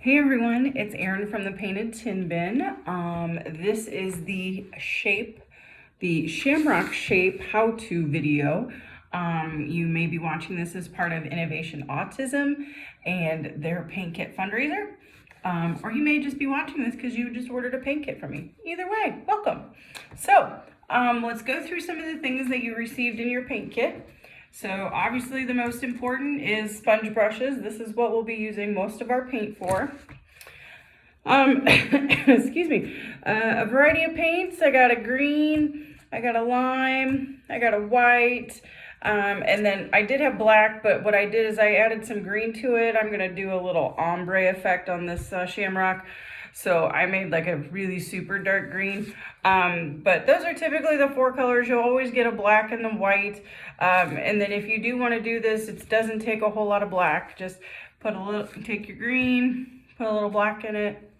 Hey everyone, it's Erin from the Painted Tin Bin. This is the Sham-ROCK shape how-to video. You may be watching this as part of Innovation Autism and their paint kit fundraiser. Or you may just be watching this because you just ordered a paint kit from me. Either way, welcome. So let's go through some of the things that you received in your paint kit. So obviously the most important is sponge brushes. This is what we'll be using most of our paint for. Excuse me. A variety of paints. I got a green, I got a lime, I got a white, and then I did have black, but what I did is I added some green to it. I'm gonna do a little ombre effect on this Sham-ROCK. So I made like a really super dark green. But those are typically the four colors. You'll always get a black and the white. And then if you do want to do this, it doesn't take a whole lot of black. Just take your green, put a little black in it,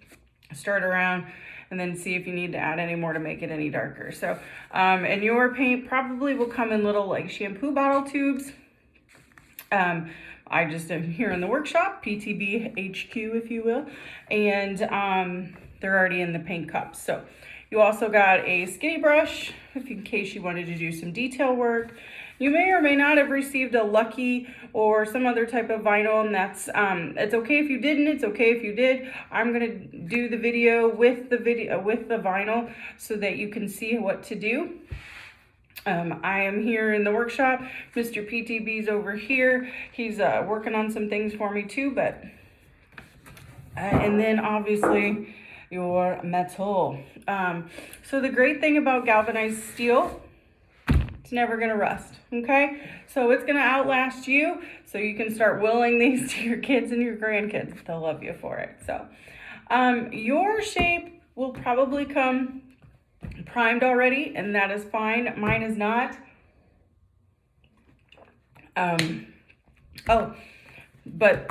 stir it around, and then see if you need to add any more to make it any darker. So, and your paint probably will come in little like shampoo bottle tubes. I just am here in the workshop, PTB HQ, if you will, and they're already in the paint cups. So you also got a skinny brush, in case you wanted to do some detail work. You may or may not have received a Lucky or some other type of vinyl, and that's it's okay if you didn't. It's okay if you did. I'm gonna do the video with the vinyl so that you can see what to do. I am here in the workshop. Mr. PTB's over here. He's working on some things for me too, but and then obviously your metal. So the great thing about galvanized steel, it's never gonna rust, okay? So it's gonna outlast you, so you can start willing these to your kids and your grandkids. They'll love you for it. So your shape will probably come primed already, and that is fine. Mine is not. But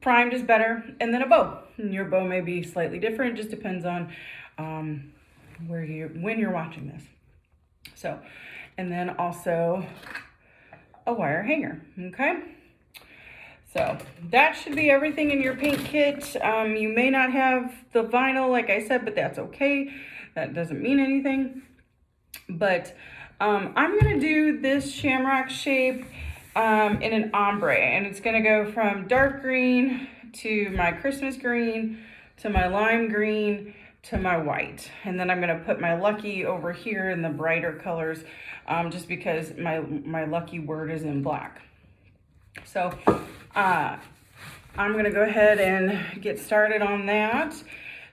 primed is better, and then a bow. And your bow may be slightly different, just depends on when you're watching this. So, and then also a wire hanger, okay? So that should be everything in your paint kit. You may not have the vinyl, like I said, but that's okay. That doesn't mean anything. But I'm gonna do this Sham-ROCK shape in an ombre, and it's gonna go from dark green to my Christmas green to my lime green to my white. And then I'm gonna put my Lucky over here in the brighter colors, just because my Lucky word is in black. So I'm gonna go ahead and get started on that.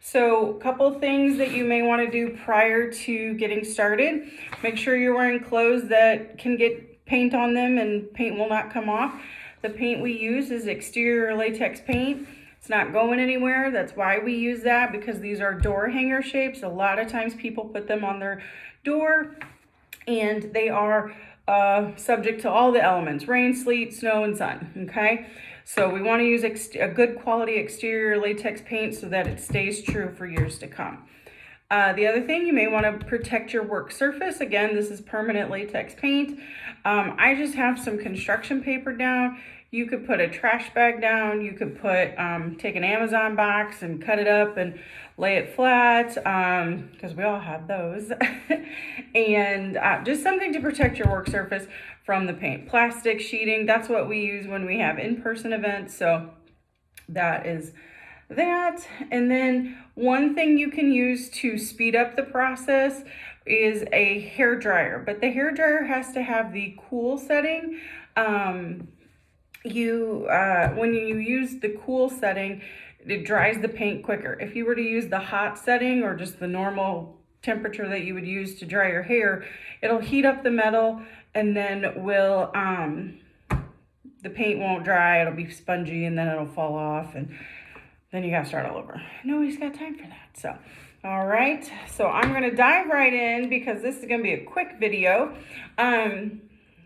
So a couple things that you may want to do prior to getting started. Make sure you're wearing clothes that can get paint on them and paint will not come off. The paint we use is exterior latex paint. It's not going anywhere. That's why we use that, because these are door hanger shapes. A lot of times people put them on their door, and they are subject to all the elements: rain, sleet, snow, and sun, okay? So we want to use a good quality exterior latex paint so that it stays true for years to come. The other thing, you may want to protect your work surface. Again, this is permanent latex paint. I just have some construction paper down. You could put a trash bag down. You could put take an Amazon box and cut it up and lay it flat, because we all have those. And just something to protect your work surface from the paint. Plastic sheeting, that's what we use when we have in-person events. So that is that. And then one thing you can use to speed up the process is a hair dryer, but the hair dryer has to have the cool setting. When you use the cool setting, it dries the paint quicker. If you were to use the hot setting or just the normal temperature that you would use to dry your hair, it'll heat up the metal, and then the paint won't dry. It'll be spongy, and then it'll fall off, and then you gotta start all over. Nobody's got time for that. So, all right. So I'm gonna dive right in because this is gonna be a quick video.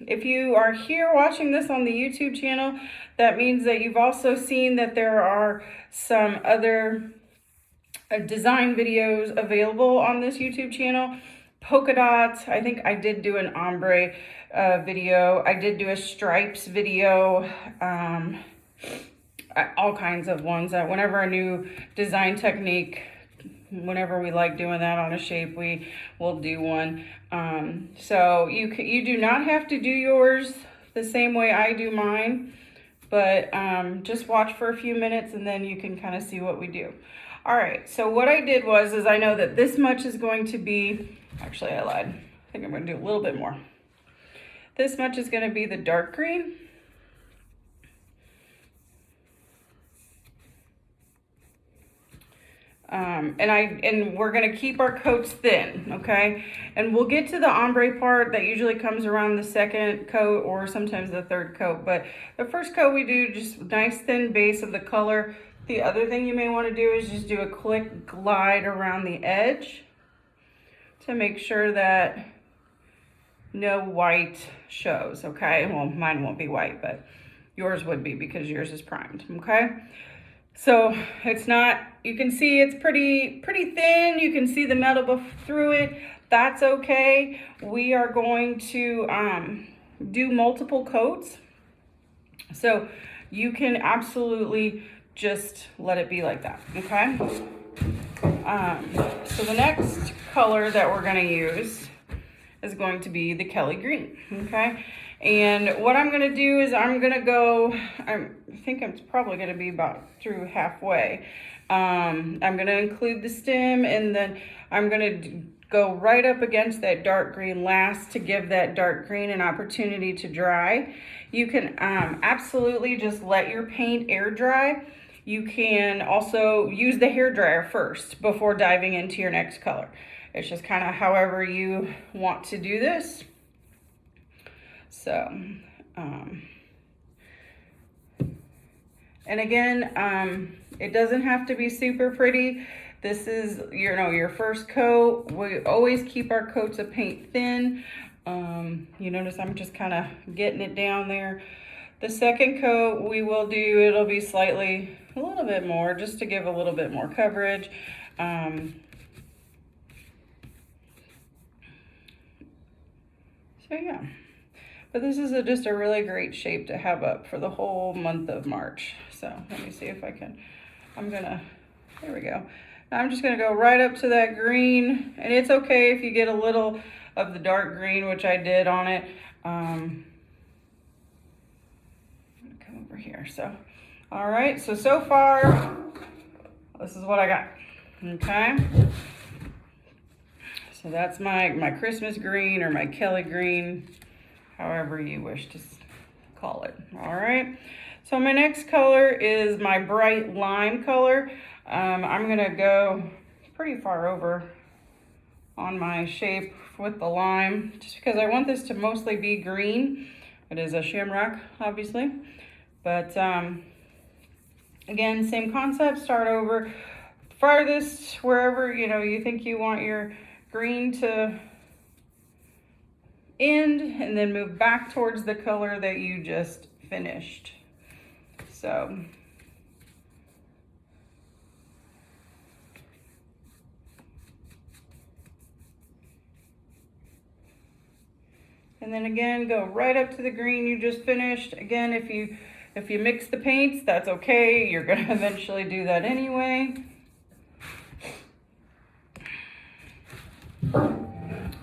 If you are here watching this on the YouTube channel, that means that you've also seen that there are some other design videos available on this YouTube channel. Polka dots, I think I did do an ombre video. I did do a stripes video. all kinds of ones. Whenever a new design technique, whenever we like doing that on a shape, we will do one. So you do not have to do yours the same way I do mine, but just watch for a few minutes and then you can kind of see what we do. All right, so what I did is I know that this much is going to be, actually I lied. I think I'm going to do a little bit more. This much is going to be the dark green. And we're going to keep our coats thin, okay? And we'll get to the ombre part that usually comes around the second coat or sometimes the third coat. But the first coat we do just nice thin base of the color. The other thing you may want to do is just do a quick glide around the edge to make sure that no white shows, okay? Well, mine won't be white, but yours would be because yours is primed, okay? So it's not, you can see it's pretty thin. You can see the metal through it. That's okay. We are going to do multiple coats. So you can absolutely just let it be like that, okay? So the next color that we're gonna use is going to be the Kelly green, okay? And what I'm gonna do is I'm gonna go, I think it's probably gonna be about through halfway. I'm gonna include the stem and then I'm gonna go right up against that dark green last to give that dark green an opportunity to dry. You can absolutely just let your paint air dry. You can also use the hair dryer first before diving into your next color. It's just kind of however you want to do this. So, and again, it doesn't have to be super pretty. This is, your first coat. We always keep our coats of paint thin. You notice I'm just kind of getting it down there. The second coat we will do, it'll be slightly, a little bit more, just to give a little bit more coverage. So yeah. But this is just a really great shape to have up for the whole month of March. So let me see if I can, there we go. Now I'm just gonna go right up to that green, and it's okay if you get a little of the dark green, which I did on it. Come over here, so. All right, so far, this is what I got, okay? So that's my Christmas green or my Kelly green, however you wish to call it. All right, so my next color is my bright lime color. I'm gonna go pretty far over on my shape with the lime, just because I want this to mostly be green. It is a Sham-ROCK, obviously, but again, same concept, start over farthest wherever you think you want your green to end, and then move back towards the color that you just finished. So and then again, go right up to the green you just finished. Again, if you mix the paints, that's okay. You're gonna eventually do that anyway.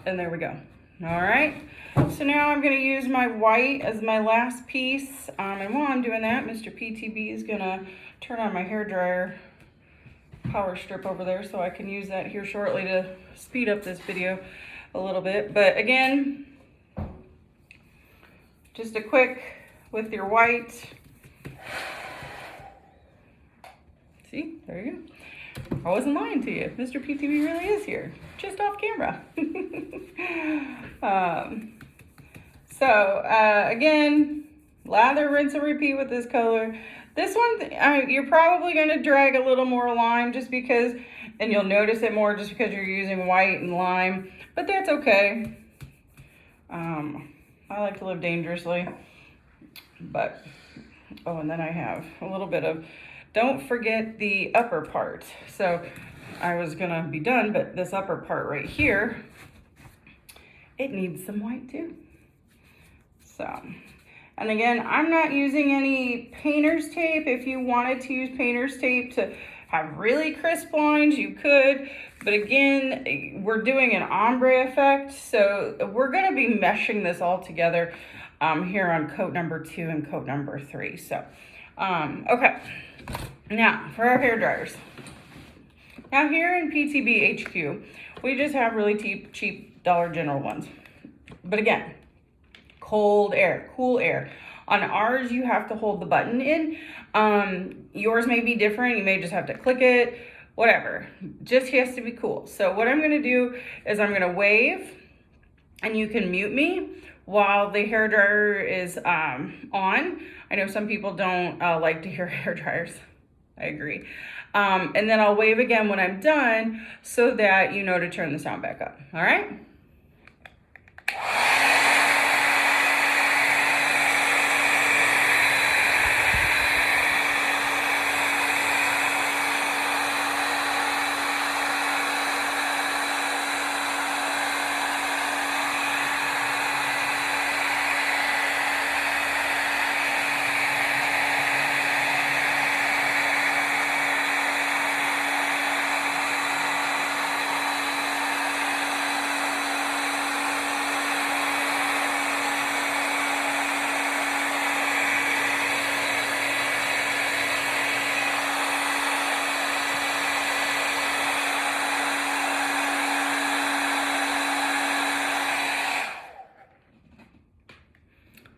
And there we go. All right, so now I'm gonna use my white as my last piece. And while I'm doing that, Mr. PTB is gonna turn on my hairdryer power strip over there so I can use that here shortly to speed up this video a little bit. But again, just a quick with your white. See, there you go. I wasn't lying to you. Mr. PTB really is here, just off camera. Again, lather, rinse, and repeat with this color. This one, you're probably going to drag a little more lime just because, and you'll notice it more just because you're using white and lime, but that's okay. I like to live dangerously, but, oh, and then I have a little bit of, don't forget the upper part. So I was gonna be done, but this upper part right here, it needs some white too. So, And again, I'm not using any painter's tape. If you wanted to use painter's tape to have really crisp lines, you could. But again, we're doing an ombre effect, so we're gonna be meshing this all together here on coat number 2 and coat number 3. So, okay. Now, for our hair dryers. Now here in PTB HQ, we just have really cheap Dollar General ones. But again, cold air, cool air. On ours, you have to hold the button in. Yours may be different. You may just have to click it, whatever. Just has to be cool. So what I'm gonna do is I'm gonna wave, and you can mute me while the hair dryer is on. I know some people don't like to hear hair dryers. I agree. And then I'll wave again when I'm done so that you know to turn the sound back up. All right?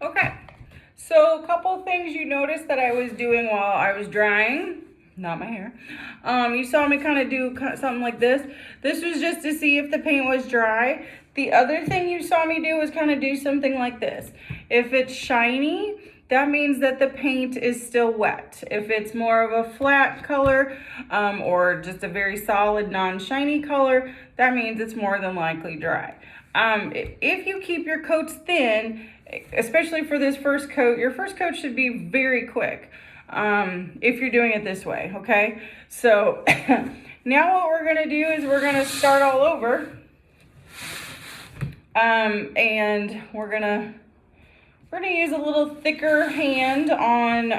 Okay, so a couple things you noticed that I was doing while I was drying, not my hair. You saw me kind of do something like this. This was just to see if the paint was dry. The other thing you saw me do was kind of do something like this. If it's shiny, that means that the paint is still wet. If it's more of a flat color or just a very solid non-shiny color, that means it's more than likely dry. If you keep your coats thin, especially for this first coat, your first coat should be very quick if you're doing it this way, okay? So now what we're gonna do is we're gonna start all over. And we're gonna use a little thicker hand on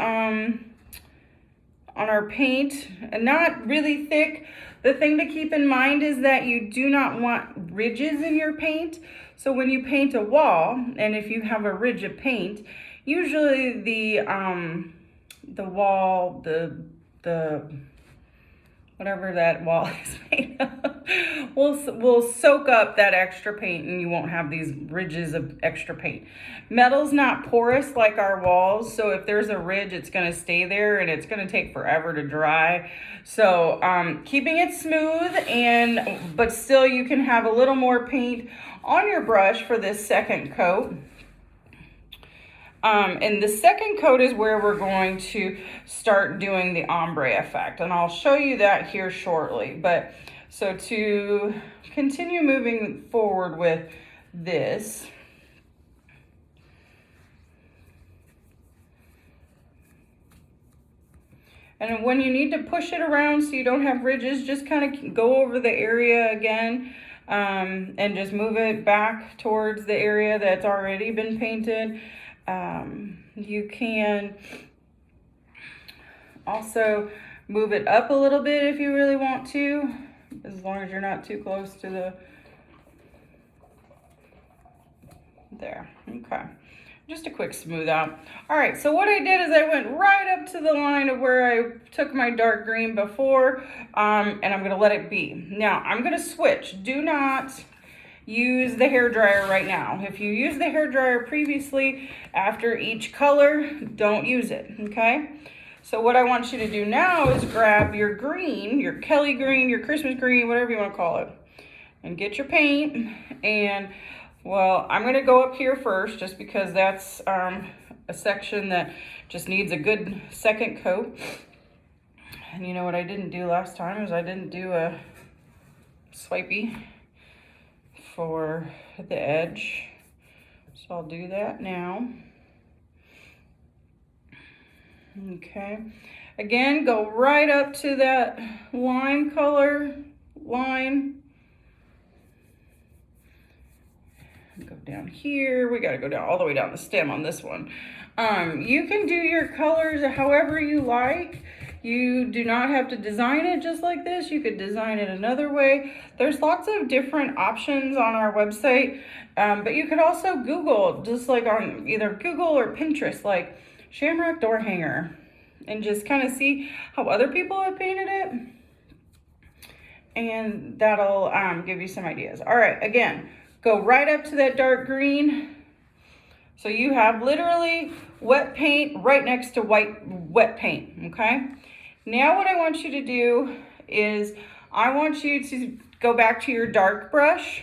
our paint, and not really thick. The thing to keep in mind is that you do not want ridges in your paint. So when you paint a wall, and if you have a ridge of paint, usually the wall, the whatever that wall is made of, will soak up that extra paint, and you won't have these ridges of extra paint. Metal's not porous like our walls, so if there's a ridge, it's gonna stay there, and it's gonna take forever to dry. So keeping it smooth, but still you can have a little more paint on your brush for this second coat. And the second coat is where we're going to start doing the ombre effect, and I'll show you that here shortly. But so to continue moving forward with this, and when you need to push it around so you don't have ridges, just kind of go over the area again and just move it back towards the area that's already been painted. You can also move it up a little bit if you really want to, as long as you're not too close to the, there, okay. Just a quick smooth out. All right, so what I did is I went right up to the line of where I took my dark green before, and I'm gonna let it be. Now, I'm gonna switch. Do not use the hair dryer right now. If you use the hair dryer previously, after each color, don't use it, okay? So what I want you to do now is grab your green, your Kelly green, your Christmas green, whatever you want to call it, and get your paint. And well, I'm gonna go up here first just because that's a section that just needs a good second coat. And you know what I didn't do last time is I didn't do a swipey for the edge, so I'll do that now. Okay, again, go right up to that lime color line. Go down here. We got to go down all the way down the stem on this one. You can do your colors however you like. You do not have to design it just like this. You could design it another way. There's lots of different options on our website, but you could also Google, just like on either Google or Pinterest, like Sham-ROCK door hanger, and just kind of see how other people have painted it. And that'll give you some ideas. All right, again, go right up to that dark green. So you have literally wet paint right next to wet paint, okay? Now what I want you to do is I want you to go back to your dark brush,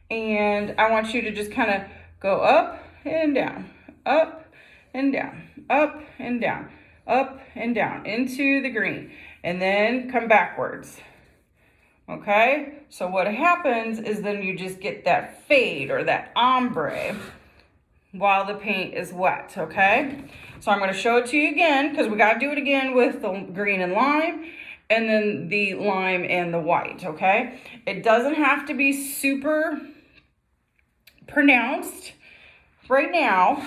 and I want you to just kind of go up and down, up and down, up and down, up and down into the green, and then come backwards. Okay, so what happens is then you just get that fade or that ombre while the paint is wet, okay? So I'm going to show it to you again because we got to do it again with the green and lime and then the lime and the white, okay? It doesn't have to be super pronounced right now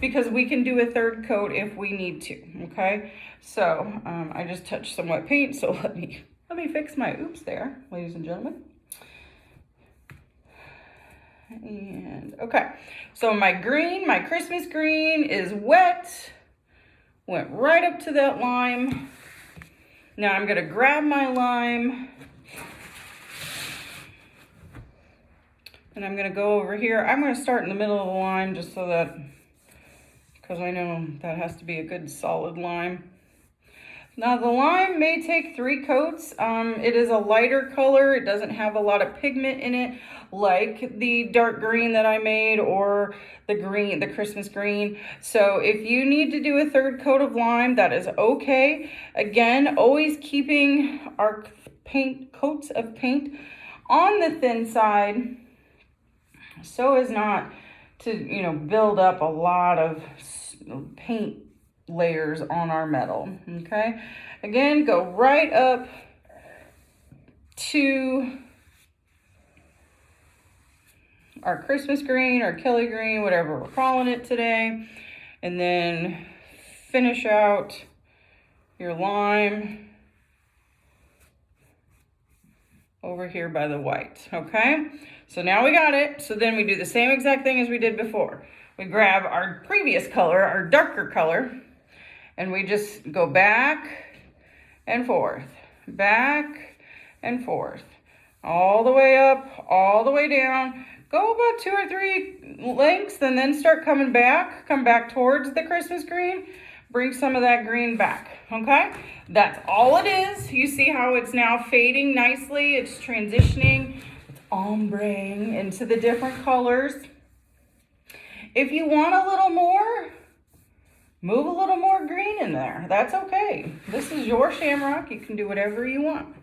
because we can do a third coat if we need to, okay? So I just touched some wet paint, so let me fix my oops there, ladies and gentlemen. And okay, so my green, my Christmas green is wet, went right up to that lime. Now I'm gonna grab my lime and I'm gonna go over here. I'm gonna start in the middle of the lime just so that, because I know that has to be a good solid lime. Now the lime may take 3 coats. It is a lighter color. It doesn't have a lot of pigment in it like the dark green that I made or the green, the Christmas green. So if you need to do a third coat of lime, that is okay. Again, always keeping our coats of paint on the thin side so as not to, build up a lot of paint layers on our metal, okay? Again, go right up to our Christmas green or Kelly green, whatever we're calling it today, and then finish out your lime over here by the white, okay? So now we got it. So then we do the same exact thing as we did before. We grab our previous color, our darker color, and we just go back and forth, all the way up, all the way down. Go about 2 or 3 lengths and then start coming back. Come back towards the Christmas green. Bring some of that green back, okay? That's all it is. You see how it's now fading nicely. It's transitioning, it's ombreing into the different colors. If you want a little more, move a little more green in there. That's okay. This is your Sham-ROCK. You can do whatever you want.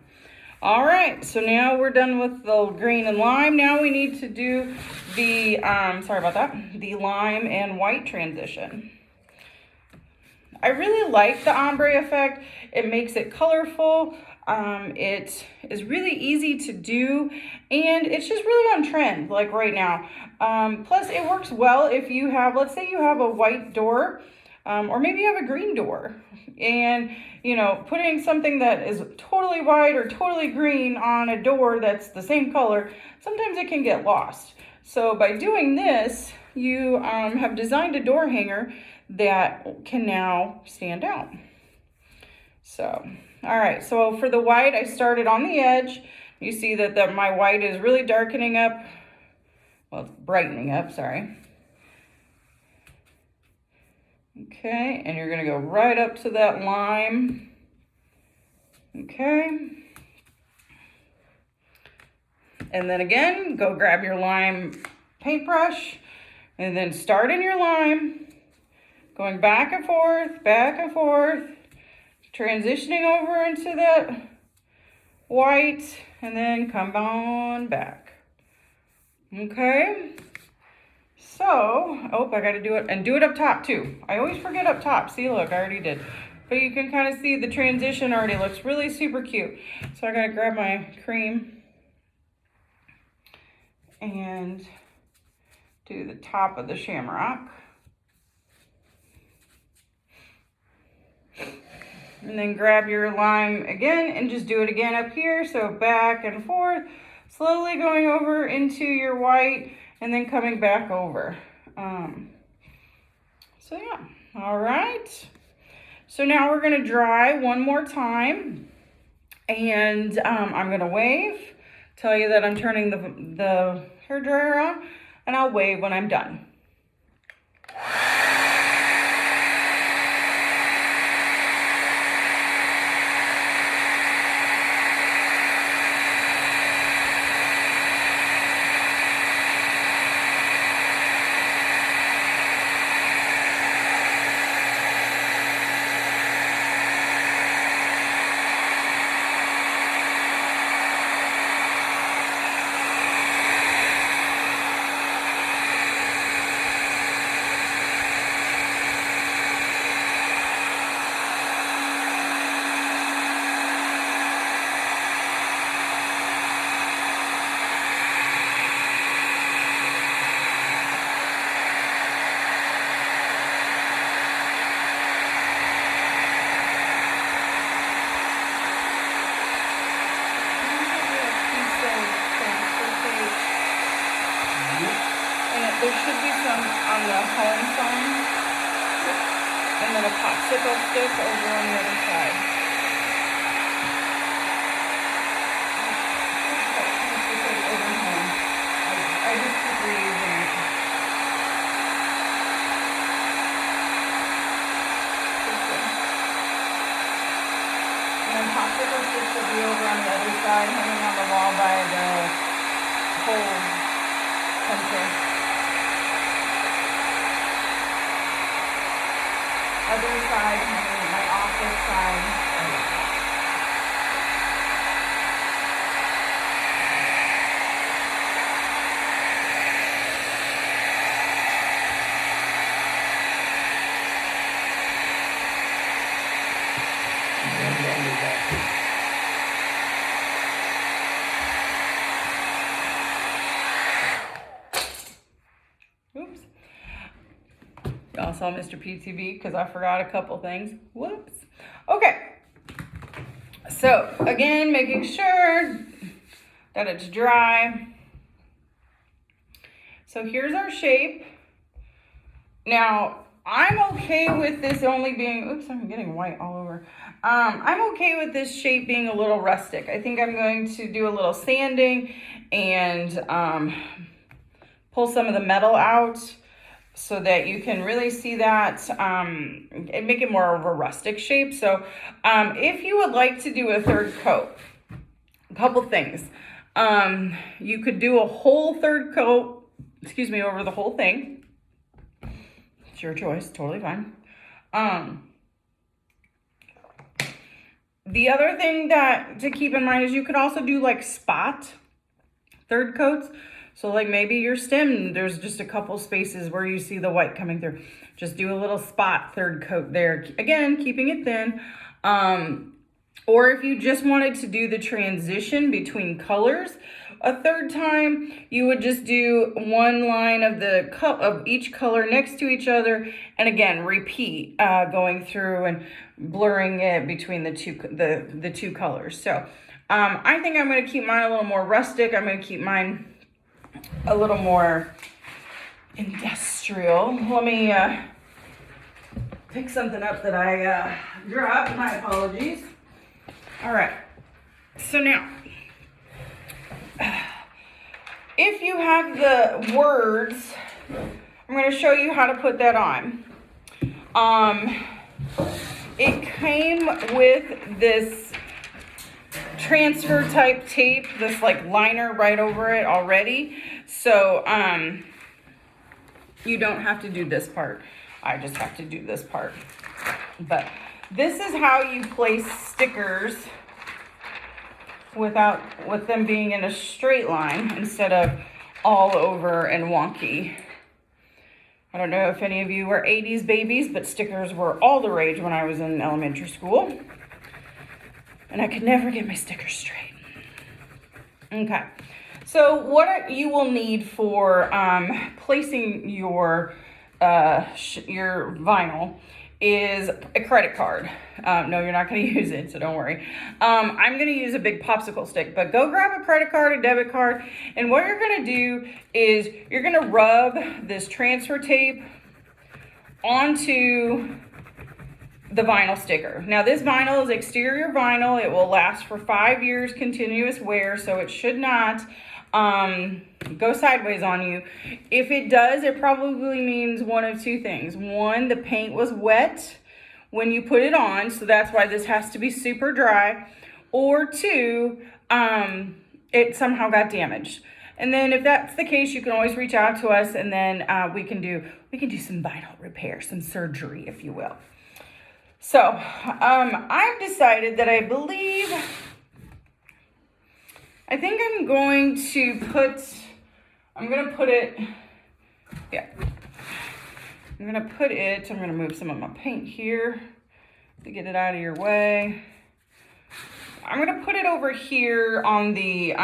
All right, so now we're done with the green and lime. Now we need to do the, the lime and white transition. I really like the ombre effect. It makes it colorful. It is really easy to do, and it's just really on trend, like right now. Plus, it works well if you have, let's say you have a white door, or maybe you have a green door, and putting something that is totally white or totally green on a door that's the same color, sometimes it can get lost. So by doing this, you have designed a door hanger that can now stand out. So, all right, so for the white, I started on the edge. You see that my white is really darkening up, well, it's brightening up, sorry. Okay, and you're gonna go right up to that lime. Okay. And then again, go grab your lime paintbrush and then start in your lime, going back and forth, transitioning over into that white, and then come on back. Okay. So, I got to do it, and do it up top too. I always forget up top. See, look, I already did. But you can kind of see the transition already looks really super cute. So I got to grab my cream and do the top of the Sham-ROCK. And then grab your lime again and just do it again up here. So back and forth, slowly going over into your white and then coming back over. So yeah, all right. So now we're gonna dry one more time, and I'm gonna wave, tell you that I'm turning the hair dryer on, and I'll wave when I'm done. There should be some on the home sign, and then a popsicle stick over on the other side. Over home. I just keep reusing it. And then popsicle sticks will be over on the other side, hanging on the wall by the whole center. Other side, my office side. Oops. Y'all saw Mr. PTV because I forgot a couple things. Whoops. Okay. So again, making sure that it's dry. So here's our shape. Now, I'm okay with this only being, oops, I'm getting white all over. I'm okay with this shape being a little rustic. I think I'm going to do a little sanding and pull some of the metal out so that you can really see that and make it more of a rustic shape. So if you would like to do a third coat, a couple things. You could do a whole third coat, over the whole thing. It's your choice, totally fine. The other thing that to keep in mind is you could also do like spot third coats. So like maybe your stem, there's just a couple spaces where you see the white coming through. Just do a little spot third coat there. Again, keeping it thin. Or if you just wanted to do the transition between colors a third time, you would just do one line of of each color next to each other, and again repeat going through and blurring it between the two colors. So I think I'm going to keep mine a little more rustic. I'm going to keep mine a little more industrial. Let me pick something up that I dropped. My apologies. All right, so now, if you have the words, I'm going to show you how to put that on. It came with this transfer type tape, this like liner right over it already. So you don't have to do this part. I just have to do this part. But this is how you place stickers with them being in a straight line instead of all over and wonky. I don't know if any of you were 80s babies, but stickers were all the rage when I was in elementary school. And I could never get my stickers straight. Okay, so what you will need for placing your vinyl is a credit card. No, you're not going to use it, so don't worry. I'm going to use a big popsicle stick, but go grab a credit card, a debit card, and what you're going to do is you're going to rub this transfer tape onto the vinyl sticker. Now this vinyl is exterior vinyl. It will last for 5 years continuous wear, so it should not go sideways on you. If it does, it probably means one of two things. One, the paint was wet when you put it on, so that's why this has to be super dry. Or two, it somehow got damaged. And then if that's the case, you can always reach out to us, and then we can do some vinyl repair, some surgery, if you will. So I've decided that I think I'm going to put it, I'm going to move some of my paint here to get it out of your way. I'm going to put it over here on the,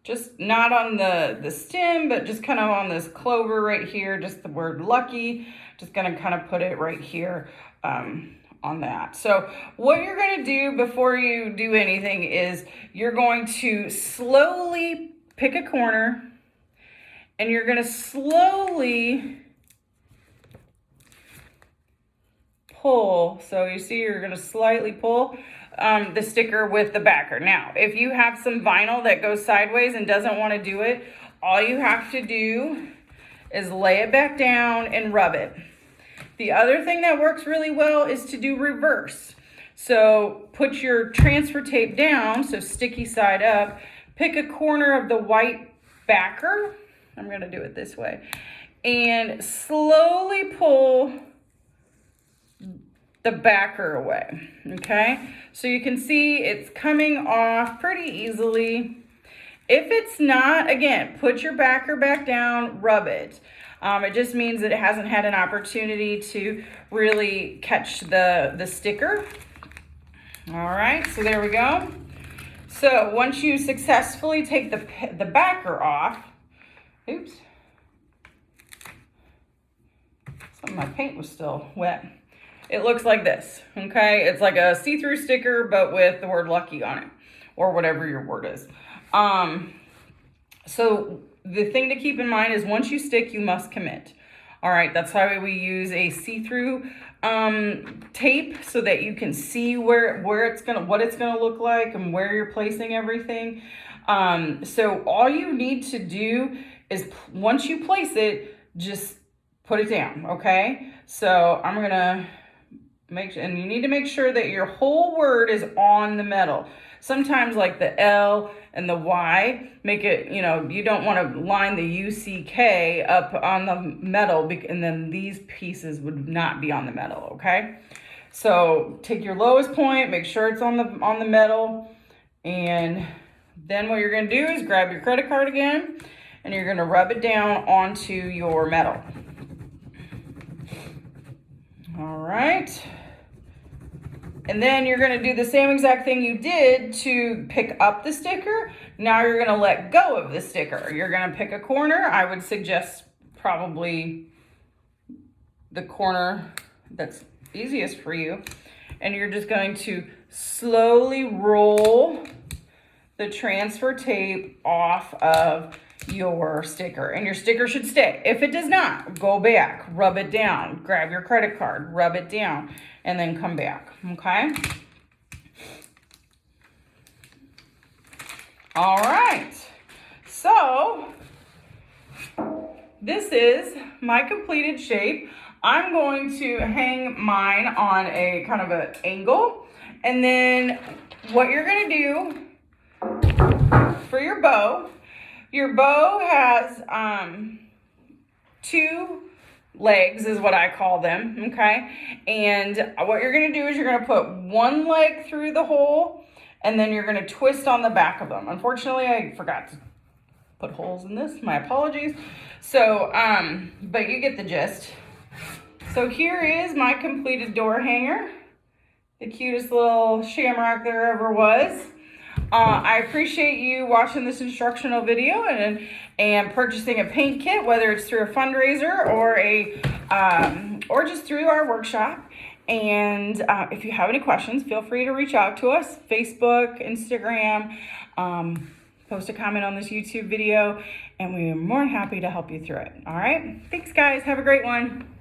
just not on the stem, but just kind of on this clover right here, just the word lucky. Just going to kind of put it right here on that. So what you're going to do before you do anything is you're going to slowly pick a corner, and you're going to slowly pull. So you see you're going to slightly pull the sticker with the backer. Now, if you have some vinyl that goes sideways and doesn't want to do it, all you have to do is lay it back down and rub it. The other thing that works really well is to do reverse. So put your transfer tape down, so sticky side up, pick a corner of the white backer. I'm going to do it this way. And slowly pull the backer away, okay? So you can see it's coming off pretty easily. If it's not, again, put your backer back down, rub it. It just means that it hasn't had an opportunity to really catch the sticker. All right, so there we go. So once you successfully take the backer off, oops, some of my paint was still wet. It looks like this, okay? It's like a see-through sticker, but with the word lucky on it, or whatever your word is. So the thing to keep in mind is once you stick, you must commit. All right, that's why we use a see-through tape so that you can see what it's gonna look like and where you're placing everything. So all you need to do is once you place it, just put it down, okay? So I'm gonna and you need to make sure that your whole word is on the metal. Sometimes like the L and the Y make it, you don't want to line the UCK up on the metal, and then these pieces would not be on the metal, okay? So take your lowest point, make sure it's on the metal, and then what you're going to do is grab your credit card again, and you're going to rub it down onto your metal. All right. And then you're going to do the same exact thing you did to pick up the sticker. Now you're going to let go of the sticker. You're going to pick a corner. I would suggest probably the corner that's easiest for you. And you're just going to slowly roll the transfer tape off of your sticker, and your sticker should stay. If it does not, go back, rub it down, grab your credit card, rub it down, and then come back, okay? All right, so this is my completed shape. I'm going to hang mine on a kind of an angle, and then what you're gonna do for your bow has 2 legs is what I call them, okay? And what you're gonna do is you're gonna put one leg through the hole, and then you're gonna twist on the back of them. Unfortunately, I forgot to put holes in this, my apologies. So, but you get the gist. So here is my completed door hanger, the cutest little Sham-ROCK there ever was. I appreciate you watching this instructional video and purchasing a paint kit, whether it's through a fundraiser or or just through our workshop. And if you have any questions, feel free to reach out to us, Facebook, Instagram, post a comment on this YouTube video, and we are more than happy to help you through it. All right. Thanks, guys. Have a great one.